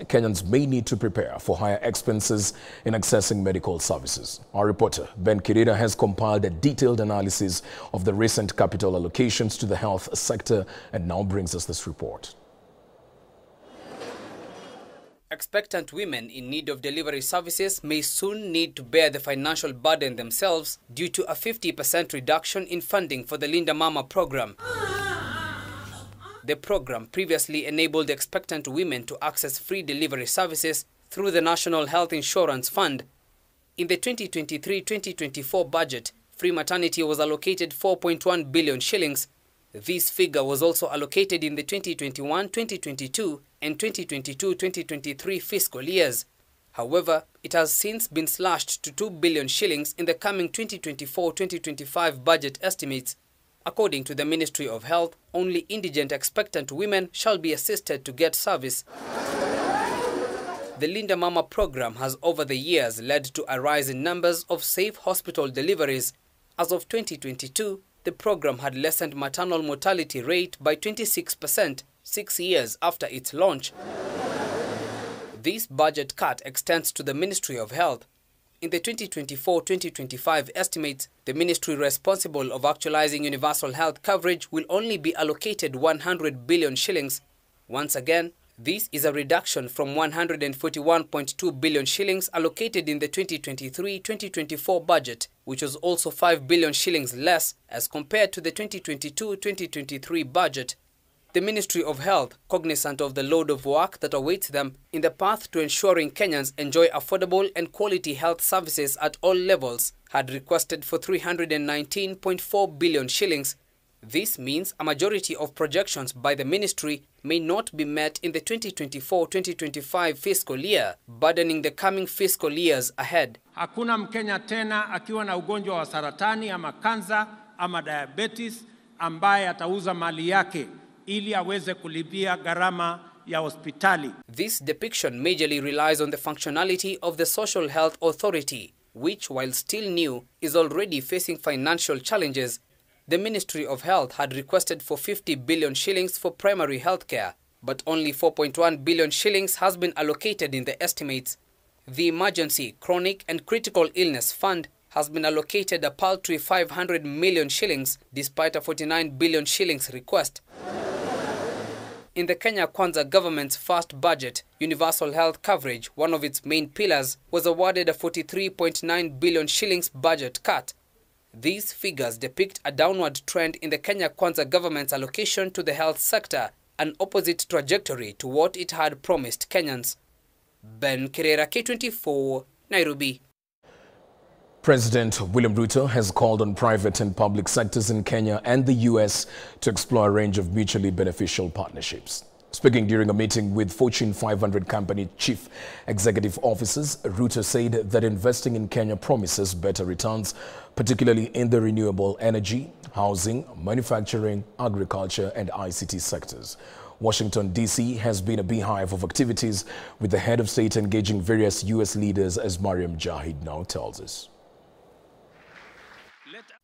Kenyans may need to prepare for higher expenses in accessing medical services. Our reporter, Ben Kirira, has compiled a detailed analysis of the recent capital allocations to the health sector and now brings us this report. Expectant women in need of delivery services may soon need to bear the financial burden themselves due to a 50% reduction in funding for the Linda Mama program. The program previously enabled expectant women to access free delivery services through the National Health Insurance Fund. In the 2023-2024 budget, free maternity was allocated 4.1 billion shillings. This figure was also allocated in the 2021-2022 and 2022-2023 fiscal years. However, it has since been slashed to 2 billion shillings in the coming 2024-2025 budget estimates. According to the Ministry of Health, only indigent expectant women shall be assisted to get service. The Linda Mama program has over the years led to a rise in numbers of safe hospital deliveries. As of 2022, the program had lessened maternal mortality rate by 26%, 6 years after its launch. This budget cut extends to the Ministry of Health. In the 2024-2025 estimates, the ministry responsible of actualizing universal health coverage will only be allocated 100 billion shillings. Once again, this is a reduction from 141.2 billion shillings allocated in the 2023-2024 budget, which was also 5 billion shillings less as compared to the 2022-2023 budget. The Ministry of Health, cognizant of the load of work that awaits them in the path to ensuring Kenyans enjoy affordable and quality health services at all levels, had requested for 319.4 billion shillings. This means a majority of projections by the ministry may not be met in the 2024-2025 fiscal year, burdening the coming fiscal years ahead. Hakuna Mkenya tena akiwa na ugonjwa wa saratani ama kansa ama diabetes ambaye atauza mali yake ili aweze kulipia gharama ya hospitali. This depiction majorly relies on the functionality of the Social Health Authority, which, while still new, is already facing financial challenges. The Ministry of Health had requested for 50 billion shillings for primary health care, but only 4.1 billion shillings has been allocated in the estimates. The Emergency, Chronic and Critical Illness Fund has been allocated a paltry 500 million shillings despite a 49 billion shillings request. In the Kenya Kwanza government's first budget, universal health coverage, one of its main pillars, was awarded a 43.9 billion shillings budget cut. These figures depict a downward trend in the Kenya Kwanza government's allocation to the health sector, an opposite trajectory to what it had promised Kenyans. Ben Kirira, K24, Nairobi. President William Ruto has called on private and public sectors in Kenya and the US to explore a range of mutually beneficial partnerships. Speaking during a meeting with Fortune 500 company chief executive officers, Ruto said that investing in Kenya promises better returns, particularly in the renewable energy, housing, manufacturing, agriculture and ICT sectors. Washington, D.C. has been a beehive of activities, with the head of state engaging various US leaders, as Mariam Jahid now tells us.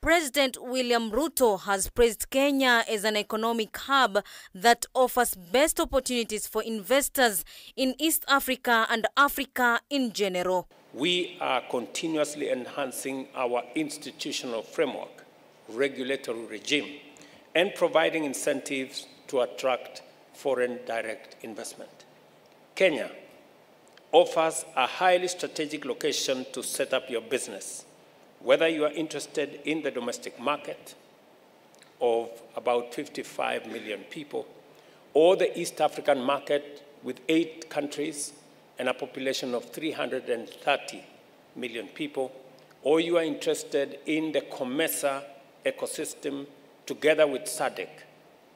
President William Ruto has praised Kenya as an economic hub that offers best opportunities for investors in East Africa and Africa in general. We are continuously enhancing our institutional framework, regulatory regime, and providing incentives to attract foreign direct investment. Kenya offers a highly strategic location to set up your business, whether you are interested in the domestic market of about 55 million people, or the East African market with 8 countries and a population of 330 million people, or you are interested in the COMESA ecosystem together with SADC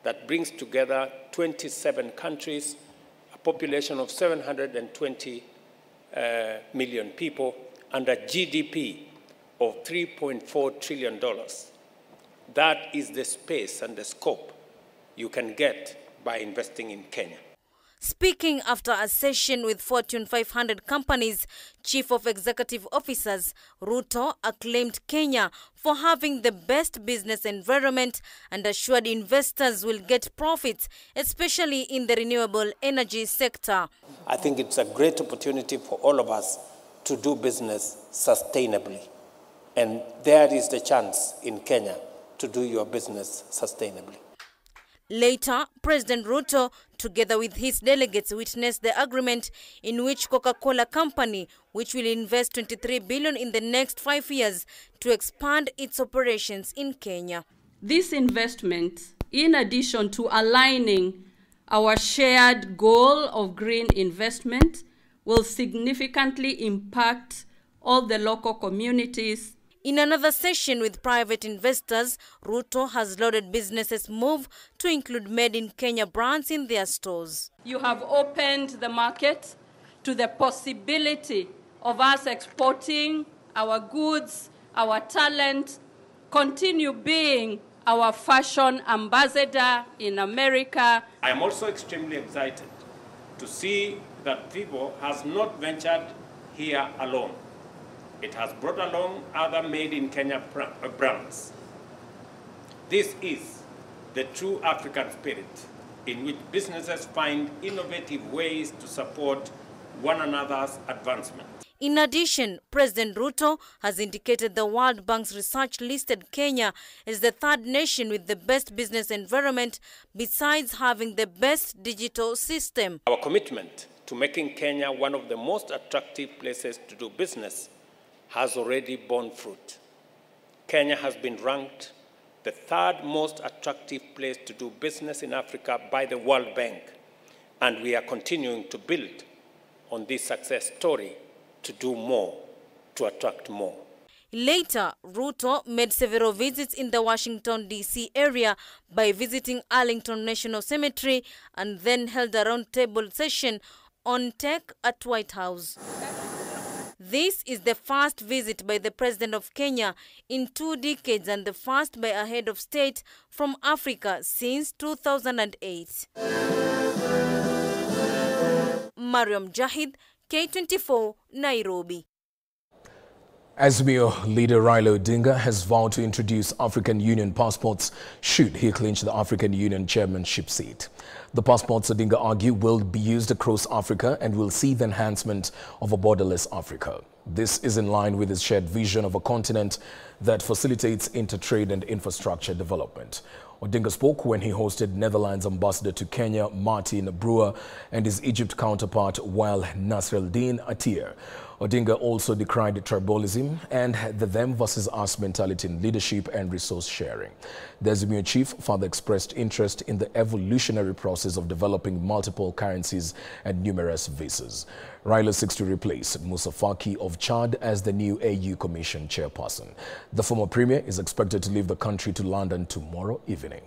that brings together 27 countries, a population of 720 million people, and a GDP of $3.4 trillion. That is the space and the scope you can get by investing in Kenya. Speaking after a session with Fortune 500 companies, Chief of Executive Officers Ruto acclaimed Kenya for having the best business environment and assured investors will get profits, especially in the renewable energy sector. I think it's a great opportunity for all of us to do business sustainably. And there is the chance in Kenya to do your business sustainably. Later, President Ruto, together with his delegates, witnessed the agreement in which Coca-Cola Company, which will invest 23 billion in the next 5 years to expand its operations in Kenya. This investment, in addition to aligning our shared goal of green investment, will significantly impact all the local communities. In another session with private investors, Ruto has lauded businesses' move to include Made in Kenya brands in their stores. You have opened the market to the possibility of us exporting our goods, our talent, continue being our fashion ambassador in America. I am also extremely excited to see that Vivo has not ventured here alone. It has brought along other Made in Kenya brands. This is the true African spirit in which businesses find innovative ways to support one another's advancement. In addition, President Ruto has indicated the World Bank's research listed Kenya as the third nation with the best business environment, besides having the best digital system. Our commitment to making Kenya one of the most attractive places to do business has already borne fruit. Kenya has been ranked the third most attractive place to do business in Africa by the World Bank, and we are continuing to build on this success story to do more, to attract more. Later, Ruto made several visits in the Washington, D.C. area by visiting Arlington National Cemetery and then held a roundtable session on tech at White House. This is the first visit by the President of Kenya in 2 decades and the first by a head of state from Africa since 2008. Mariam Jahid, K24, Nairobi. Azimio leader Raila Odinga has vowed to introduce African Union passports should he clinch the African Union chairmanship seat. The passports, Odinga argued, will be used across Africa and will see the enhancement of a borderless Africa. This is in line with his shared vision of a continent that facilitates intertrade and infrastructure development. Odinga spoke when he hosted Netherlands ambassador to Kenya, Martin Brewer, and his Egypt counterpart, Wael Nasreddin Attir. Odinga also decried tribalism and the them versus us mentality in leadership and resource sharing. The Azimio chief further expressed interest in the evolutionary process of developing multiple currencies and numerous visas. Raila seeks to replace Moussa Faki of Chad as the new AU Commission chairperson. The former premier is expected to leave the country to London tomorrow evening.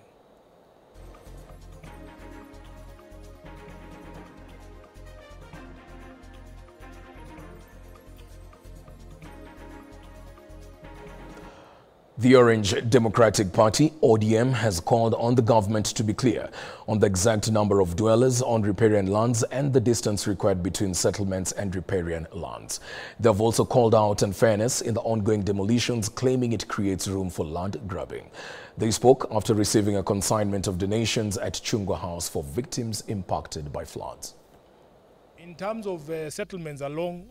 The Orange Democratic Party, ODM, has called on the government to be clear on the exact number of dwellers on riparian lands and the distance required between settlements and riparian lands. They have also called out unfairness in the ongoing demolitions, claiming it creates room for land grabbing. They spoke after receiving a consignment of donations at Chungwa House for victims impacted by floods. In terms of settlements along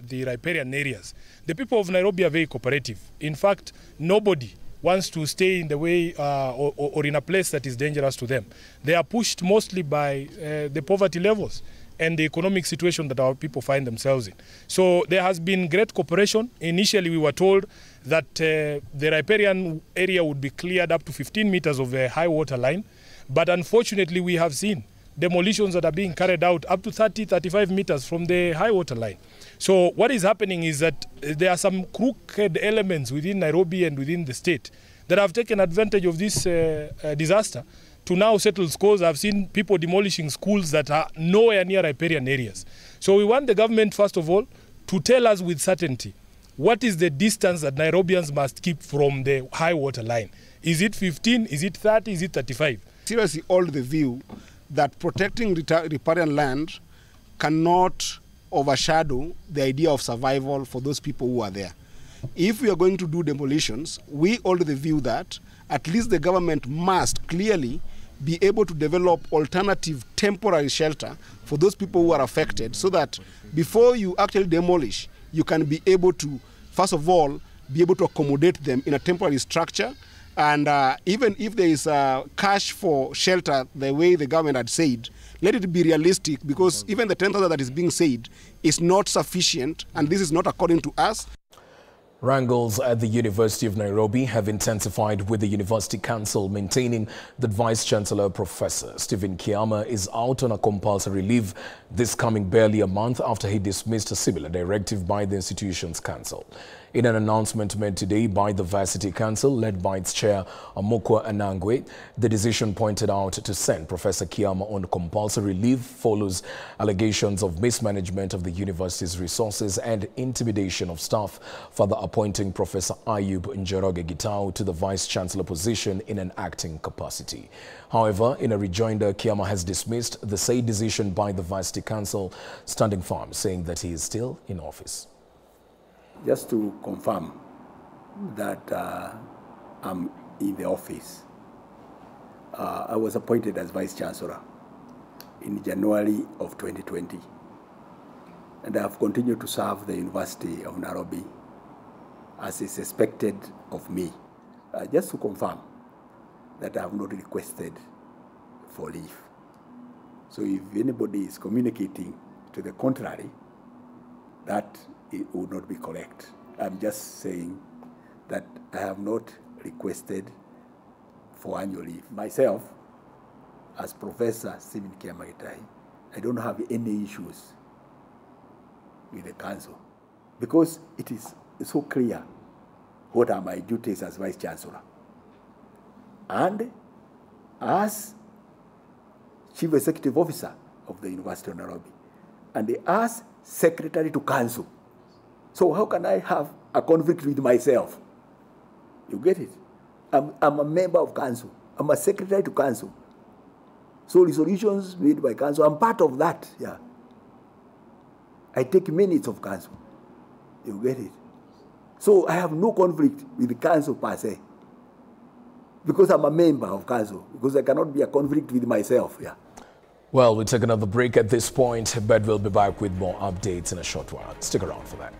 the riparian areas, the people of Nairobi are very cooperative. In fact, nobody wants to stay in the way or in a place that is dangerous to them. They are pushed mostly by the poverty levels and the economic situation that our people find themselves in. So there has been great cooperation. Initially, we were told that the riparian area would be cleared up to 15 meters of the high water line. But unfortunately, we have seen demolitions that are being carried out up to 30-35 meters from the high water line. So what is happening is that there are some crooked elements within Nairobi and within the state that have taken advantage of this disaster to now settle scores. I've seen people demolishing schools that are nowhere near riparian areas. So we want the government, first of all, to tell us with certainty what is the distance that Nairobians must keep from the high water line. Is it 15? Is it 30? Is it 35? Seriously, hold the view that protecting riparian land cannot overshadow the idea of survival for those people who are there. If we are going to do demolitions, we hold the view that at least the government must clearly be able to develop alternative temporary shelter for those people who are affected, so that before you actually demolish, you can be able to, first of all, be able to accommodate them in a temporary structure. And even if there is cash for shelter, the way the government had said, let it be realistic, because even the 10,000 that is being said is not sufficient, and this is not according to us. Wrangles at the University of Nairobi have intensified, with the University Council maintaining that Vice-Chancellor Professor Stephen Kiama is out on a compulsory leave, this coming barely a month after he dismissed a similar directive by the institution's council. In an announcement made today by the Varsity Council, led by its chair, Amokwa Anangwe, the decision pointed out to send Professor Kiama on compulsory leave follows allegations of mismanagement of the university's resources and intimidation of staff, further appointing Professor Ayub Njoroge Gitau to the Vice-Chancellor position in an acting capacity. However, in a rejoinder, Kiama has dismissed the said decision by the Varsity Council, standing firm, saying that he is still in office. Just to confirm that I'm in the office. I was appointed as Vice-Chancellor in January of 2020. And I have continued to serve the University of Nairobi as is expected of me. Just to confirm that I have not requested for leave. So if anybody is communicating to the contrary, that it would not be correct. I'm just saying that I have not requested for annual leave. Myself, as Professor Stephen Kiama Gitau, I don't have any issues with the council, because it is so clear what are my duties as Vice-Chancellor. And as Chief Executive Officer of the University of Nairobi, and as Secretary to Council. So how can I have a conflict with myself? You get it? I'm a member of Council. I'm a Secretary to Council. So resolutions made by Council, I'm part of that, yeah. I take minutes of Council. You get it? So I have no conflict with the Council per se, because I'm a member of Council, because I cannot be a conflict with myself, yeah. Well, we'll take another break at this point, but we'll be back with more updates in a short while. Stick around for that.